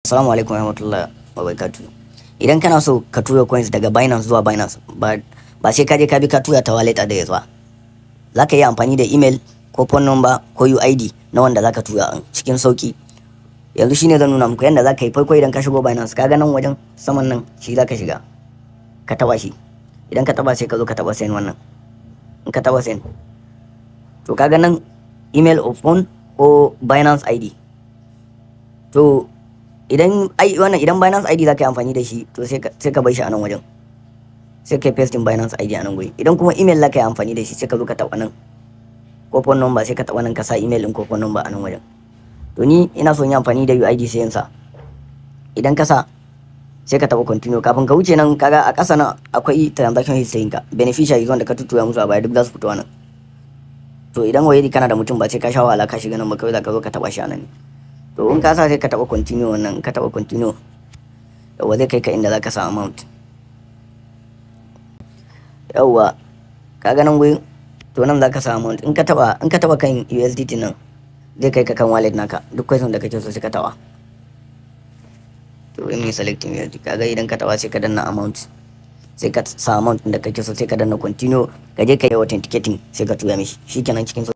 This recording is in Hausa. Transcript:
Assalamu alaikum warahmatullahi wabarakatuh. Idan kana so ka tura coins daga Binance zuwa Binance ba sai ka je ka bi ka tura ta wallet address ba. Za ka yi amfani da email ko phone number ko UID na wanda za ka tura cikin sauki. Yanzu shine zan nuna muku yadda za ka yi farko idan ka shigo Binance ka ga nan wajen saman nan shi za ka shiga. Ka taba shi. Idan ka taba sai ka zo ka taba send wannan. In ka taba send. To ka ga nan email or phone ko Binance ID. To idan Binance ID za ka yi amfani da shi to sai ka bar shi a nan wajen, sai ka paste din Binance ID a nan guri. Idan kuma email za ka yi amfani da shi sai ka zo ka taɓa nan ko phone number sai ka taɓa nan ka sa email din ko phone number a nan wajen. To ni ina so in yi amfani da UID sai in sa. Idan ka sa sai ka taɓa continue. Kafin ka wuce nan kaga a ƙasa nan akwai transaction history ka, beneficiaries wanda ka tutura musu a baya duk za su fito nan. To idan already kana da mutum ba sai ka sha wahala ka shiga nan ba, kawai za ka zo ka taɓa shi a nan ne. To in ka sa sai ka taba continue wannan, ka taba continue yawa zai kai ka inda zaka sa amount. Yawa kaga nan gurin to nan zaka sa amount. In ka taba kan USDT nan zai kai ka kan wallet naka, duk question da kake so sai ka taba. To in selecting USDT kaga idan ka taba sai ka danna amount, sai ka sa amount da kake so sai ka danna continue, ka je ka yi authenticating sai ka tura mishi, shikenan cikin